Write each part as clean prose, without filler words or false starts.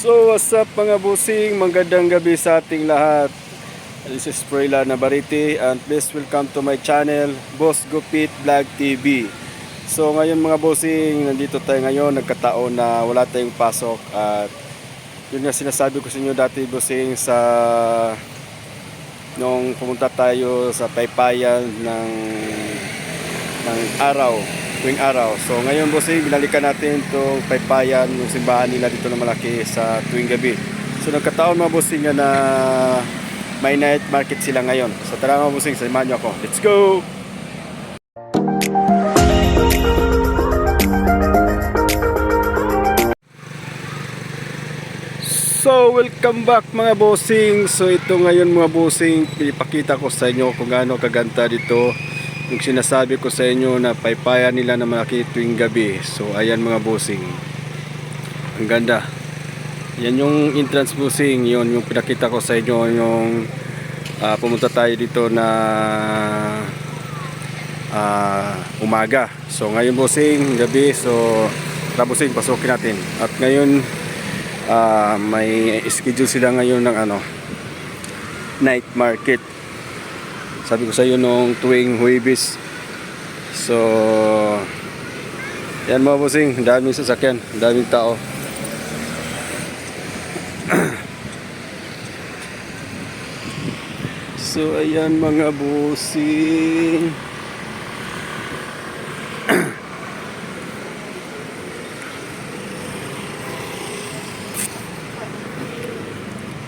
So what's up mga busing, magandang gabi sa ating lahat. This is Prayla Nabariti and please welcome to my channel, Boss Gupit Vlog TV. So ngayon mga busing, nandito tayo ngayon, nagkataon na wala tayong pasok. At yun nga sinasabi ko sa inyo dati busing, sa nung pumunta tayo sa Paypayan ng araw, tuwing araw. So ngayon busing, binalikan natin itong Paypayan, yung simbahan nila dito na malaki sa tuwing gabi. So nagkataon mga busing na may night market sila ngayon. So tara mga busing, samahan nyo ako. Let's go! So welcome back mga bossing. So ito ngayon mga bossing, ipakita ko sa inyo kung gaano kaganda dito yung sinasabi ko sa inyo na paypayan nila na malaki tuwing gabi. So ayan mga bossing, ang ganda. Yan yung entrance bossing, yun yung pinakita ko sa inyo yung pumunta tayo dito na umaga. So ngayon bossing, gabi. So tara bossing, pasukin natin. At ngayon may schedule sila ngayon ng night market. Sabi ko sa iyo nung tuwing Huwebes. So yan mga bossing, daming sasakyan, daming tao. So ayan mga bossing.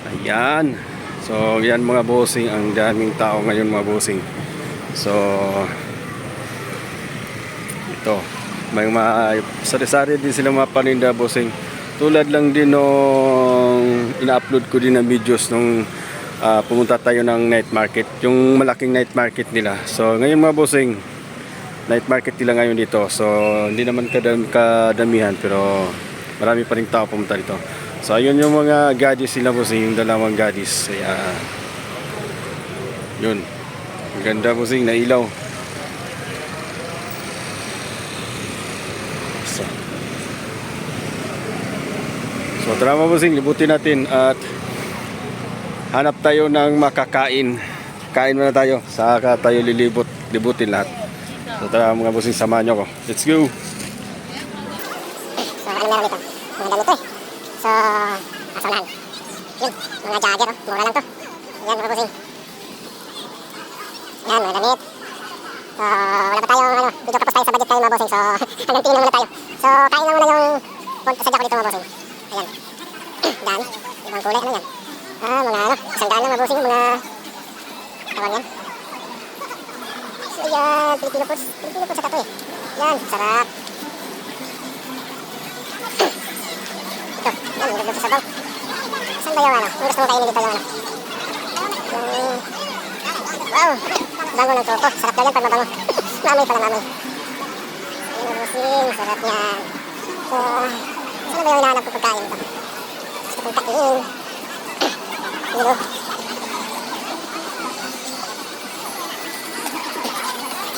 Ayan. So yan mga bossing, ang daming tao ngayon mga bossing. So ito, may sari-sari din silang mga paninda bossing. Tulad lang din nung ina-upload ko din ng videos nung pumunta tayo ng night market, yung malaking night market nila. So ngayon mga bossing, night market nila ngayon dito. So hindi naman kadamihan pero marami pa rin tao pumunta dito. So ayun yung mga gadis sila bossing, yung dalawang gadis. Yun, ang ganda bossing, na ilaw. So tara mga bossing, libutin natin at hanap tayo ng makakain. Kain muna tayo, saka tayo libutin lahat. So tara mga bossing, samahan nyo ako. Let's go! So ano meron dito? Mga ganito eh. So, asalahan. Yun, mga jagger, oh. Mura lang to. Yan, mga bossing. Yan, mga damit. So, wala pa tayo, dito kapos tayo sa budget tayo mga bossing. So, hanggang tingin muna tayo. So, kain lang muna yung sadya ko dito mga bossing. Ayan. Dan, ibang kulay, ano yan? Mga isang daan lang mga bossing, mga tawag yan. So, yan, Filipino foods sa tato eh. Yan, sarap. Yan, nilagdag sa sabaw. Saan ba yung Yung gusto mong kainin dito yung wow! Bango ng choco. Sarap daw yan pag mabango. Mamoy pala, mamoy. Ayun, busing. Sarap yan. So, saan ba yung hinahanap ko pagkain dito? Gusto kong kainin. Dito. Wow,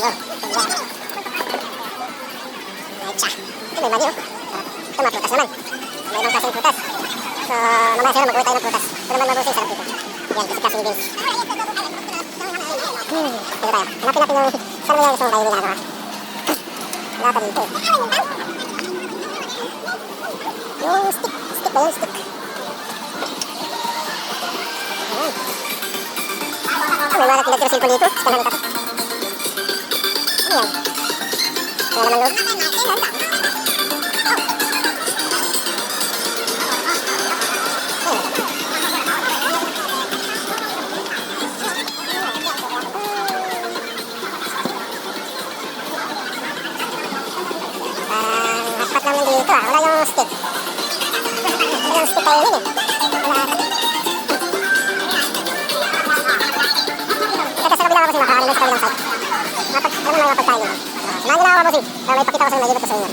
yan. Aycha. Ito may mali, oh. Ito maprutas naman. May ibang klaseng prutas. So, mamaya sila mag-uwi tayo ng prutas. Ito naman mga sarap dito. Yan, kasi klaseng beans. Dito tayo. Hanapin natin yung saan mo yung gusto mong kainin nila, ha? Wala pa dito. Yung stick. Stick ba yun? Stick. Ayan. May mga natin nagtira silpon dito. Sikanan natin. Ano yan? Wala naman loob. Wala yung stick. Wala yung stick kayo yun eh. Wala. Teka sa kabila ako kasi makakalin sa kabilang side. Ano na yung pagkain yun? Samahan nyo na ako bossing. Pero may pakita ko sa inyo, may libot ko sa inyo.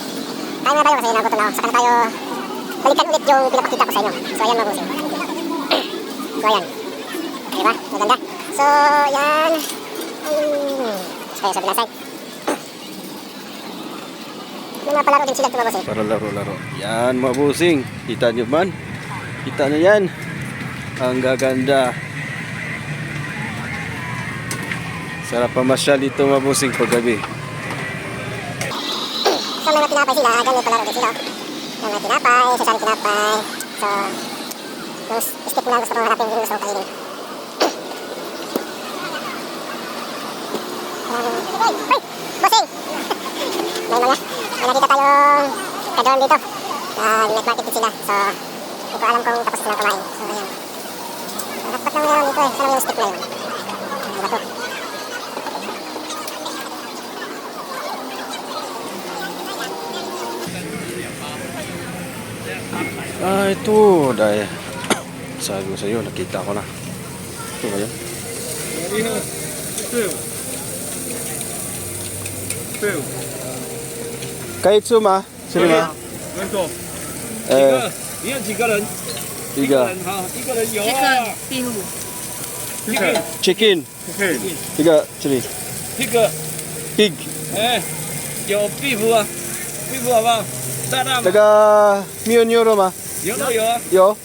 Kain na tayo kasi nagutom na ako. Saka na tayo balikan ulit yung pinapakita ko sa inyo. So ayan mga bossing. So ayan. Diba? Maganda. So yan. So kayo sa bilang side. May mga palaro din sila ito mga bossing. Para laro-laro. Yan mga bossing, kita nyo man, Kita nyo yan. Ang gaganda. Sarap pamasyal dito mga bossing paggabi. So may mga tinapay sila, ganyan palaro din sila. May mga tinapay, sasali tinapay. So, yung stick na gusto kong harapin, yung gusto kong kainin. Uy! Bossing! May nakita tayong kadon dito. Night market din sila. So, hindi ko alam kung tapos silang kumain. So, ayan. Dapat lang meron dito eh. Saan yung stick na yun? Ano ba to? Ito. Dahil sabi ko sa iyo, nakita ko na. Ito ba yun? Kahit suma, sino ba? 没错， Eh, 你看几个人？ tiga. 好，一个人有 Chicken, bihu. Chicken. OK， Tiga, sini. 这个 Pig. 哎，有 beef 啊，beef 好不好？大大吗？ Taga Mion Euro ma. 有都有啊， Yo.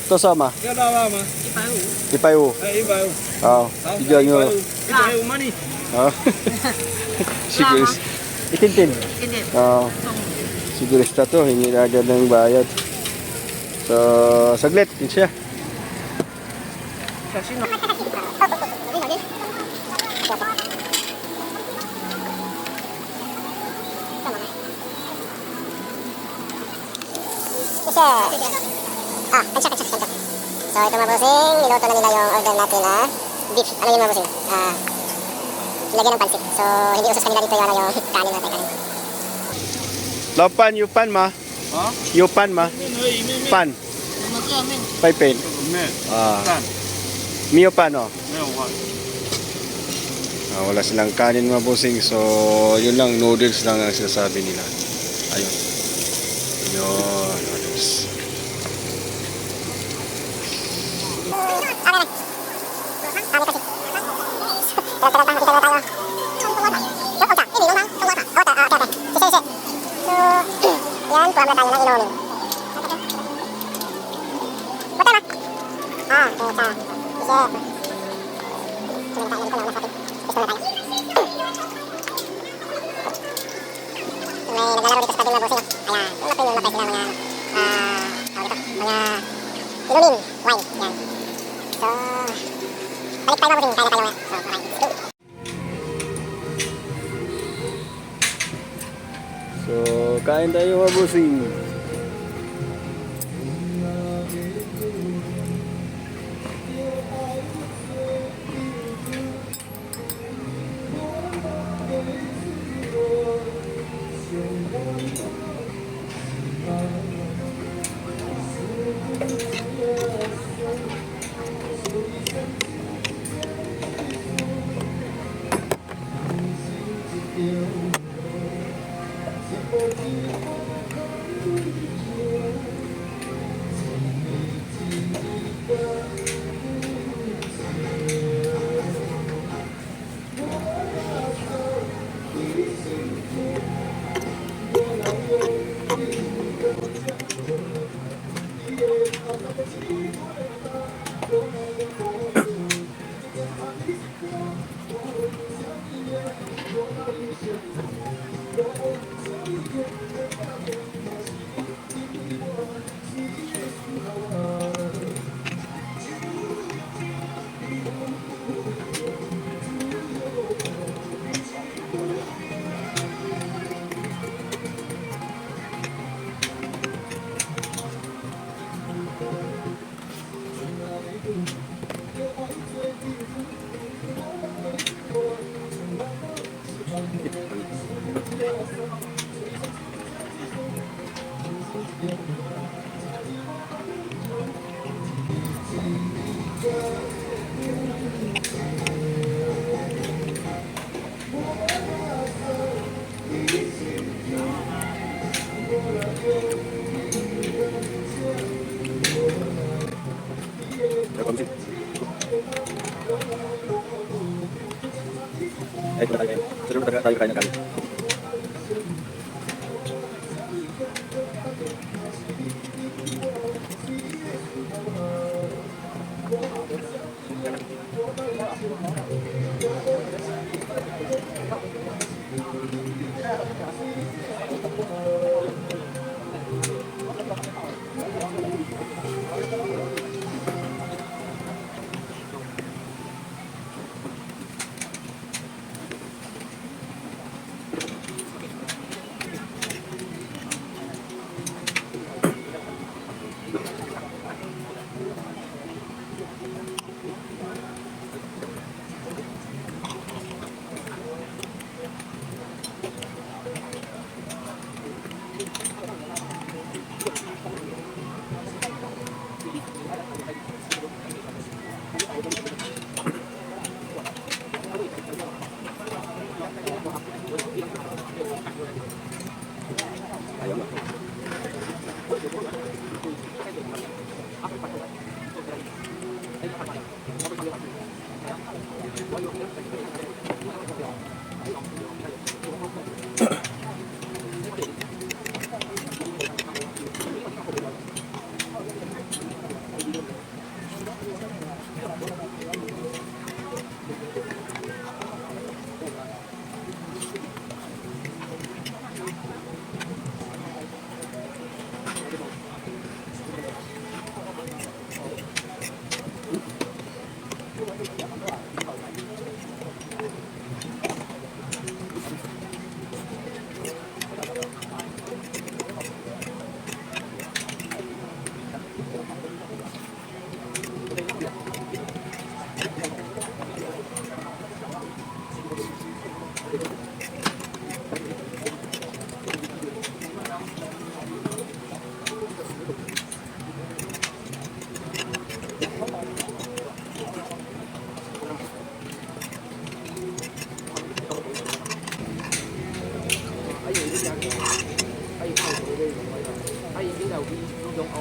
To sama. 要大大吗？ Ipayo. 哎，150。 Oh, 好， tiga euro. 150 money。 Oh. Siguro. Itintin. Hindi. Oh. Sigurista to, hindi na agad ng bayad. So, saglit, yun siya. Kansya. So, ito mga bossing, niluto na nila yung order natin na beef. Ano yun mga bossing? Lagyan ng pansit. So, hindi usos kanila dito yung kanin natin. Lapan, yupan ma. 啊， Yupan ma. 面而已，面 Pan. 我们这面 Paipen. 面 Ah. 蛋 Mio pan, oh. 没有换。 Wala silang kanin mga bossing. So, yun lang, noodles lang ang sinasabi nila. Ayun. Yun, noodles. Yan, kuha na tayo ng inumin. Buta na. Teka. Isa. Tumintay ko lang na sa atin. Gusto na tayo. May naglalaro dito sa tabi mga bossing. Ayan, yung lapay sila mga tawag ito, mga inumin, wine. Yan. So, balik tayo mga bossing. Kaya na tayo nga. So, okay. Let's go. So, kain tayo mga bossing. Ay, tayo kain. Sarap na tayo kain ng kanin.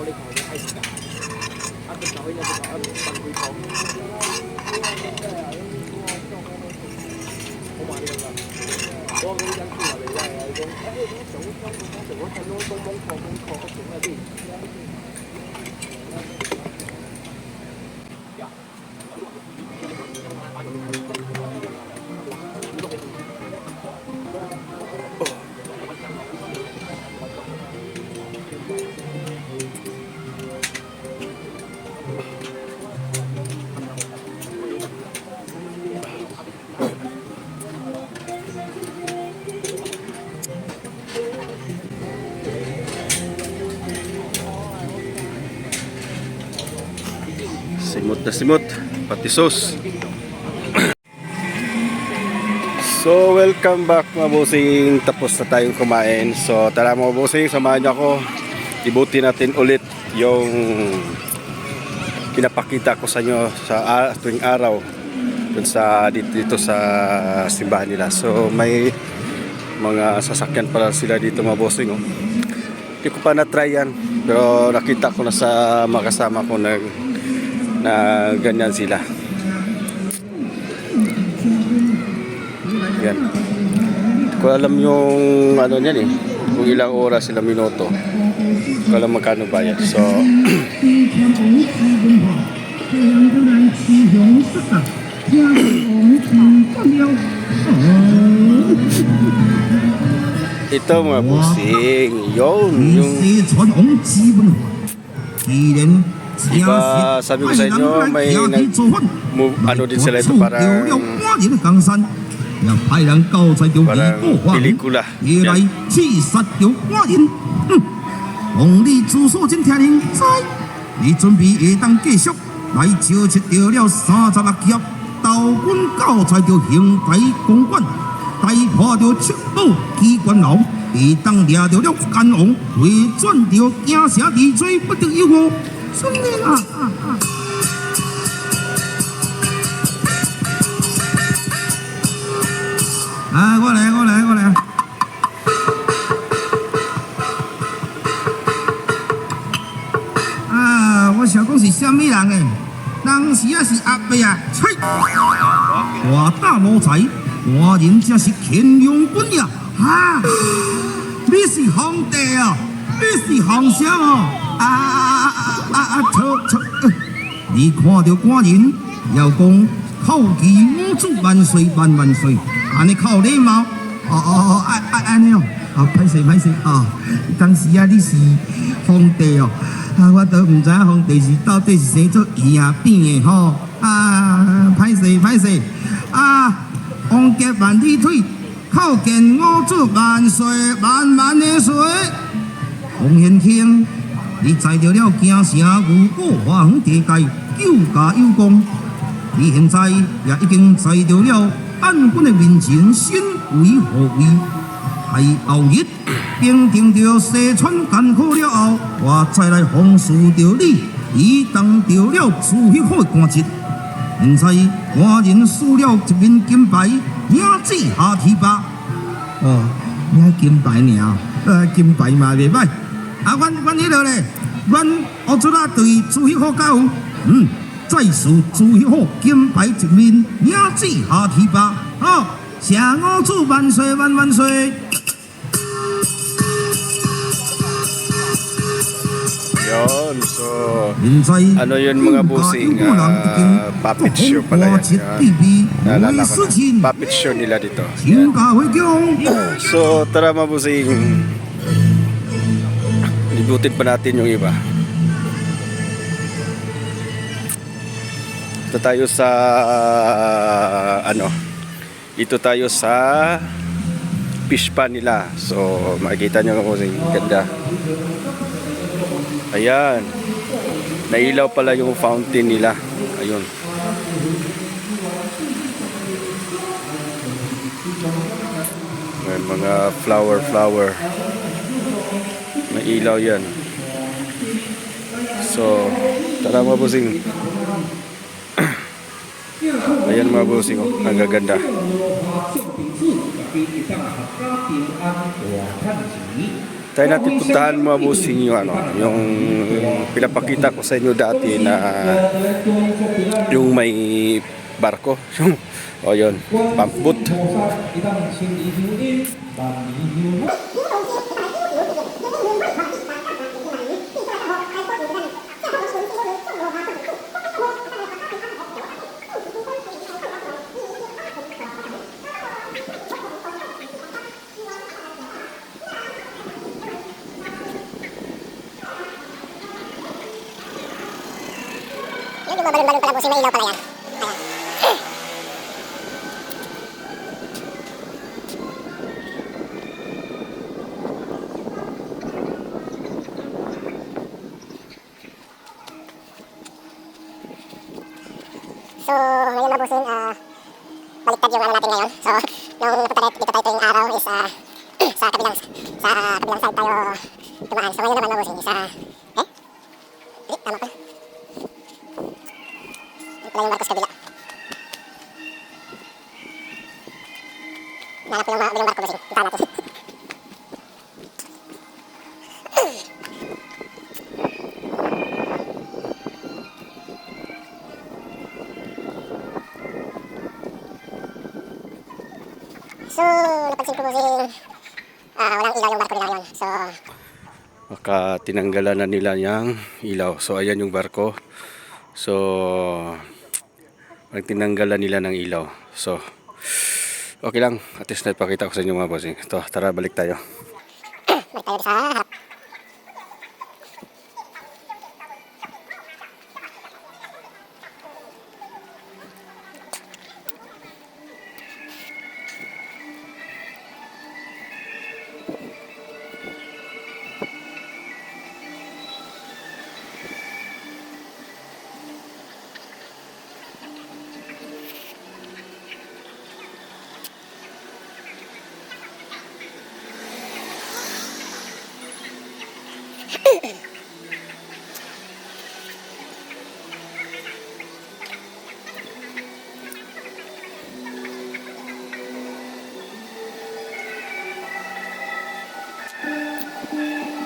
你講嘅係㗎，隻手有隻手笨佢講，好嘛呢個㗎，我嗰啲人叫嚟㗎，係講誒我睇到東咁啊啲。Simot na simot, pati sauce. So welcome back mga bossing. Tapos na tayong kumain. So tara mga bossing, samahan niyo ako. Ibuti natin ulit yung pinapakita ko sa inyo sa tuwing araw dun sa dito sa simbahan nila. So may mga sasakyan pala sila dito mga bossing. Hindi ko pa na-try yan, pero nakita ko na sa mga kasama ko na ganyan sila. Yan. Hindi ko alam yung ano niyan eh, kung ilang oras sila minuto. Hindi ko alam magkano bayad. So ito mga busing, yun yung diba, sabi ko sa inyo may ano din sila ito parang pelikula. Yan. 王你自所真听人知，你准备下当继续来招集到了36业，斗军教材着刑台公馆，大破着七宝机关牢，下当掠着了奸王，为转着惊城离罪不得有误，孙女啊！我来。我想讲是什么人诶？当时啊是阿伯啊，吹！大大奴才，我人家是乾隆君呀！哈！你是皇帝哦，你是皇上哦！你看到官人要讲叩其母子万岁万万岁，安尼靠礼貌。安尼哦，歹势哦，当时啊你是皇帝哦。我都唔知皇帝是到底是生做鱼啊变的吼歹势王家万里腿，叩见五子万岁万万的岁。王贤卿，你载着了京城五谷花园地界救驾有功，你现在也已经载着了安军的面前，身为何为？喺后日平定着西川艰苦了后，我再来奉侍着你，以当着了朱翕好的官职。现在我人输了一面金牌，名字下提拔。名金牌尔，金牌嘛袂歹。阮迄落咧，阮学出啊对朱翕好教有，再次朱翕好金牌一面，名字下提拔。谢五子万岁万万岁！ Yun, so ano yun mga busing, puppet show pala yan. Naalala ko na, puppet show nila dito. Yan. So tara mga busing, libutin pa natin yung iba. Ito tayo sa dito tayo sa fish pan nila. So makikita nyo mga busing, ganda. Ayan. Nailaw pala yung fountain nila. Ayun. May mga flower. May ilaw yan. So, tara mga busing. Ayan mga busing. Ang gaganda. Tayo natin puntahan mga bossing yung ano, yung pinapakita ko sa inyo dati na yung may barko. O yun, pump boat. Yun yung mga balon-balon pala bossing, may ilaw pala yan. Ayan. So, ngayon mga bossing, baliktad yung ano natin ngayon. So, nung punta dito tayo tuwing araw is sa kabilang side tayo dumaan. So, ngayon naman mga bossing is tama pa. Ito pala yung barko sa kabila. Nanap ko yung barko bossing. Puntahan natin. So, napansin ko bossing, walang ilaw yung barko nila ngayon. So, Maka tinanggalan na nila yung ilaw. So ayan yung barko. So tinanggalan nila ng ilaw. So okay lang. At least napakita ko sa inyo mga bossing. Ito, tara balik tayo. balik tayo sa harap.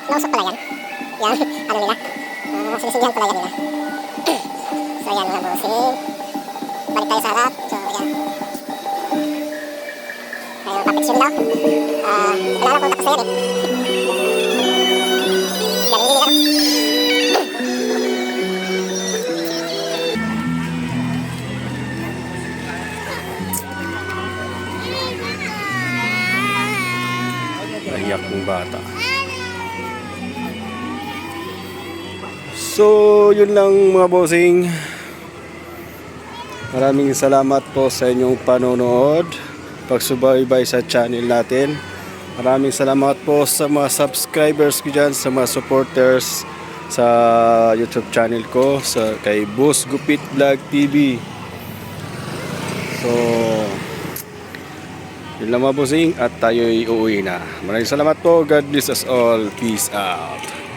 Nausap pala yan. Yan, ano nila. Sinisindihan pala yan nila. So yan mga bossing. Balik tayo sa harap. So yan. Ayun, papiksyon nila. Wala na kontak sa yan eh. Galing nila. Naiyak ng bata. So, yun lang mga bossing. Maraming salamat po sa inyong panonood, pagsubaybay sa channel natin. Maraming salamat po sa mga subscribers ko dyan, sa mga supporters sa YouTube channel ko, sa kay Boss Gupit Vlog TV. So, yun lang mga bossing at tayo'y uuwi na. Maraming salamat po. God bless us all. Peace out.